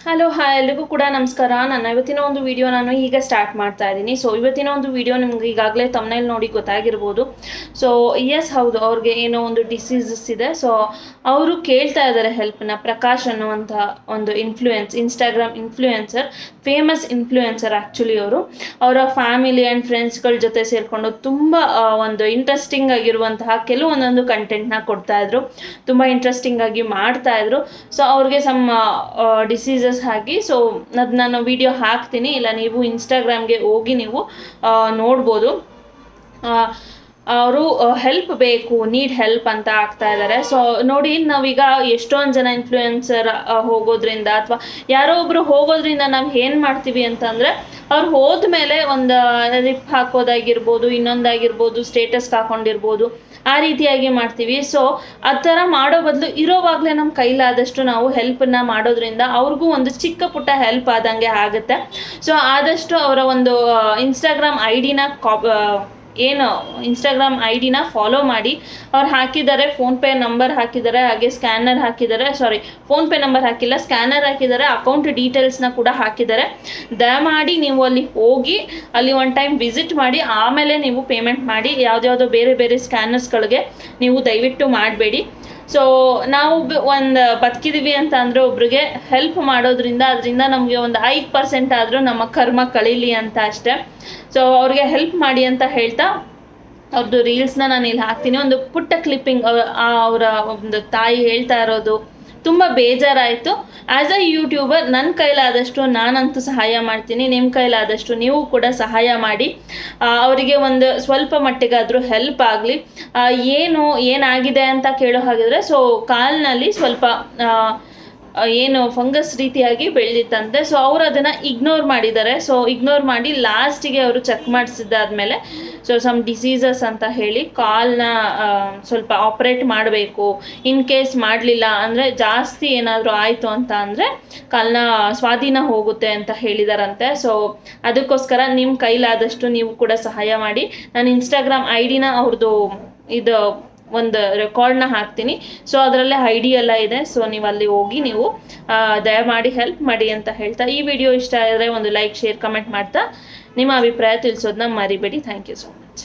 Hello hi ಎಲ್ರಿಗೂ ಕೂಡ ನಮಸ್ಕಾರ. ನನ್ನ ಇವತ್ತಿನ ಒಂದು ವಿಡಿಯೋ ನಾನು ಈಗ ಸ್ಟಾರ್ಟ್ ಮಾಡ್ತಾ ಇದ್ದೀನಿ. ಸೊ ಇವತ್ತಿನ ಒಂದು ವಿಡಿಯೋ ನಿಮ್ಗೆ ಈಗಾಗಲೇ ತಮ್ನೇಲ್ ನೋಡಿ ಗೊತ್ತಾಗಿರ್ಬೋದು. ಸೊ ಎಸ್ ಹೌದು, ಅವ್ರಿಗೆ ಏನೋ ಒಂದು ಡಿಸೀಸಸ್ ಇದೆ. ಸೊ ಅವರು ಕೇಳ್ತಾ ಇದ್ದಾರೆ ಹೆಲ್ಪ್ನ. ಪ್ರಕಾಶ್ ಅನ್ನುವಂಥ ಒಂದು Instagram influencer, famous influencer actually. ಅವರ ಫ್ಯಾಮಿಲಿ ಆ್ಯಂಡ್ ಫ್ರೆಂಡ್ಸ್ಗಳ ಜೊತೆ ಸೇರಿಕೊಂಡು ತುಂಬ ಒಂದು ಇಂಟ್ರೆಸ್ಟಿಂಗ್ ಆಗಿರುವಂತಹ ಕೆಲವೊಂದೊಂದು ಕಂಟೆಂಟ್ನ ಕೊಡ್ತಾಯಿದ್ರು. ತುಂಬ ಇಂಟ್ರೆಸ್ಟಿಂಗ್ ಆಗಿ ಮಾಡ್ತಾಯಿದ್ರು. ಸೊ ಅವ್ರಿಗೆ ಸಮ್ ಡಿಸೀಸಸ್ ಹಾಕಿ, ಸೊ ಅದು ನಾನು ವಿಡಿಯೋ ಹಾಕ್ತೀನಿ, ಇಲ್ಲ ನೀವು ಇನ್ಸ್ಟಾಗ್ರಾಮ್ಗೆ ಹೋಗಿ ನೀವು ನೋಡ್ಬೋದು. ಅವರು ಹೆಲ್ಪ್ ಬೇಕು, ನೀಡ್ ಹೆಲ್ಪ್ ಅಂತ ಆಗ್ತಾ ಇದ್ದಾರೆ. ಸೊ ನೋಡಿ, ನಾವೀಗ ಎಷ್ಟೊಂದು ಜನ ಇನ್ಫ್ಲೂಯೆನ್ಸರ್ ಹೋಗೋದ್ರಿಂದ ಅಥವಾ ಯಾರೋ ಒಬ್ಬರು ಹೋಗೋದ್ರಿಂದ ನಾವು ಏನು ಮಾಡ್ತೀವಿ ಅಂತಂದರೆ, ಅವ್ರು ಹೋದ್ಮೇಲೆ ಒಂದು ರಿಪ್ ಹಾಕೋದಾಗಿರ್ಬೋದು, ಇನ್ನೊಂದಾಗಿರ್ಬೋದು, ಸ್ಟೇಟಸ್ಗೆ ಹಾಕೊಂಡಿರ್ಬೋದು, ಆ ರೀತಿಯಾಗಿ ಮಾಡ್ತೀವಿ. ಸೊ ಆ ಥರ ಮಾಡೋ ಬದಲು ಇರೋವಾಗಲೇ ನಮ್ಮ ಕೈಲಾದಷ್ಟು ನಾವು ಹೆಲ್ಪನ್ನ ಮಾಡೋದ್ರಿಂದ ಅವ್ರಿಗೂ ಒಂದು ಚಿಕ್ಕ ಪುಟ್ಟ ಹೆಲ್ಪ್ ಆದಂಗೆ ಆಗುತ್ತೆ. ಸೊ ಆದಷ್ಟು ಅವರ ಒಂದು ಇನ್ಸ್ಟಾಗ್ರಾಮ್ ಐ ಡಿನ ಫಾಲೋ ಮಾಡಿ. ಅವ್ರು ಹಾಕಿದ್ದಾರೆ, ಫೋನ್ಪೇ ನಂಬರ್ ಹಾಕಿದ್ದಾರೆ, ಹಾಗೆ ಸ್ಕ್ಯಾನರ್ ಹಾಕಿದ್ದಾರೆ. ಫೋನ್ಪೇ ನಂಬರ್ ಹಾಕಿಲ್ಲ, ಸ್ಕ್ಯಾನರ್ ಹಾಕಿದ್ದಾರೆ, ಅಕೌಂಟ್ ಡೀಟೇಲ್ಸ್ನ ಕೂಡ ಹಾಕಿದ್ದಾರೆ. ದಯಮಾಡಿ ನೀವು ಅಲ್ಲಿ ಹೋಗಿ ಅಲ್ಲಿ ಒನ್ ಟೈಮ್ ವಿಸಿಟ್ ಮಾಡಿ ಆಮೇಲೆ ನೀವು ಪೇಮೆಂಟ್ ಮಾಡಿ. ಯಾವುದ್ಯಾವುದೋ ಬೇರೆ ಬೇರೆ ಸ್ಕ್ಯಾನರ್ಸ್ಗಳಿಗೆ ನೀವು ದಯವಿಟ್ಟು ಮಾಡಬೇಡಿ. ಸೊ ನಾವು ಒಂದು ಬದುಕಿದ್ದೀವಿ ಅಂತ ಅಂದರೆ ಒಬ್ರಿಗೆ ಹೆಲ್ಪ್ ಮಾಡೋದ್ರಿಂದ ಅದರಿಂದ ನಮಗೆ ಒಂದು 5% ಆದರೂ ನಮ್ಮ ಕರ್ಮ ಕಳೀಲಿ ಅಂತ ಅಷ್ಟೇ. ಸೊ ಅವ್ರಿಗೆ ಹೆಲ್ಪ್ ಮಾಡಿ ಅಂತ ಹೇಳ್ತಾ ಅವ್ರದ್ದು ರೀಲ್ಸ್ನ ನಾನು ಇಲ್ಲಿ ಹಾಕ್ತೀನಿ. ಒಂದು ಪುಟ್ಟ ಕ್ಲಿಪ್ಪಿಂಗ್, ಅವರ ಒಂದು ತಾಯಿ ಹೇಳ್ತಾ ಇರೋದು ತುಂಬ ಬೇಜಾರಾಯಿತು. ಆ್ಯಸ್ ಅ ಯೂಟ್ಯೂಬರ್ ನನ್ನ ಕೈಲಾದಷ್ಟು ನಾನಂತೂ ಸಹಾಯ ಮಾಡ್ತೀನಿ. ನಿಮ್ಮ ಕೈಲಾದಷ್ಟು ನೀವು ಕೂಡ ಸಹಾಯ ಮಾಡಿ. ಅವರಿಗೆ ಒಂದು ಸ್ವಲ್ಪ ಮಟ್ಟಿಗಾದರೂ ಹೆಲ್ಪ್ ಆಗಲಿ. ಏನಾಗಿದೆ ಅಂತ ಕೇಳೋ ಹಾಗಿದ್ರೆ, ಸೊ ಕಾಲಿನಲ್ಲಿ ಸ್ವಲ್ಪ ಏನು ಫಂಗಸ್ ರೀತಿಯಾಗಿ ಬೆಳೆದಿತ್ತಂತೆ. ಸೊ ಅವರು ಅದನ್ನು ಇಗ್ನೋರ್ ಮಾಡಿದ್ದಾರೆ. ಸೊ ಇಗ್ನೋರ್ ಮಾಡಿ ಲಾಸ್ಟಿಗೆ ಅವರು ಚೆಕ್ ಮಾಡಿಸಿದ್ದಾದಮೇಲೆ ಸೊ ಸಮ್ ಡಿಸೀಸಸ್ ಅಂತ ಹೇಳಿ ಕಾಲನ್ನ ಸ್ವಲ್ಪ ಆಪ್ರೇಟ್ ಮಾಡಬೇಕು. ಇನ್ ಕೇಸ್ ಮಾಡಲಿಲ್ಲ ಅಂದರೆ, ಜಾಸ್ತಿ ಏನಾದರೂ ಆಯಿತು ಅಂತ ಅಂದರೆ ಕಾಲನ್ನ ಸ್ವಾಧೀನ ಹೋಗುತ್ತೆ ಅಂತ ಹೇಳಿದಾರಂತೆ. ಸೊ ಅದಕ್ಕೋಸ್ಕರ ನಿಮ್ಮ ಕೈಲಾದಷ್ಟು ನೀವು ಕೂಡ ಸಹಾಯ ಮಾಡಿ. ನಾನು ಇನ್ಸ್ಟಾಗ್ರಾಮ್ ಐ ಡಿನ ಅವ್ರದ್ದು ಇದು ಒಂದು ರೆಕಾರ್ಡ್ನ ಹಾಕ್ತೀನಿ. ಸೊ ಅದರಲ್ಲೇ ಐ ಡಿ ಎಲ್ಲ ಇದೆ. ಸೊ ನೀವು ಅಲ್ಲಿ ಹೋಗಿ ನೀವು ದಯಮಾಡಿ ಹೆಲ್ಪ್ ಮಾಡಿ ಅಂತ ಹೇಳ್ತಾ, ಈ ವಿಡಿಯೋ ಇಷ್ಟ ಆದರೆ ಒಂದು ಲೈಕ್, ಶೇರ್, ಕಮೆಂಟ್ ಮಾಡ್ತಾ ನಿಮ್ಮ ಅಭಿಪ್ರಾಯ ತಿಳಿಸೋದನ್ನ ಮರಿಬೇಡಿ. Thank you so much.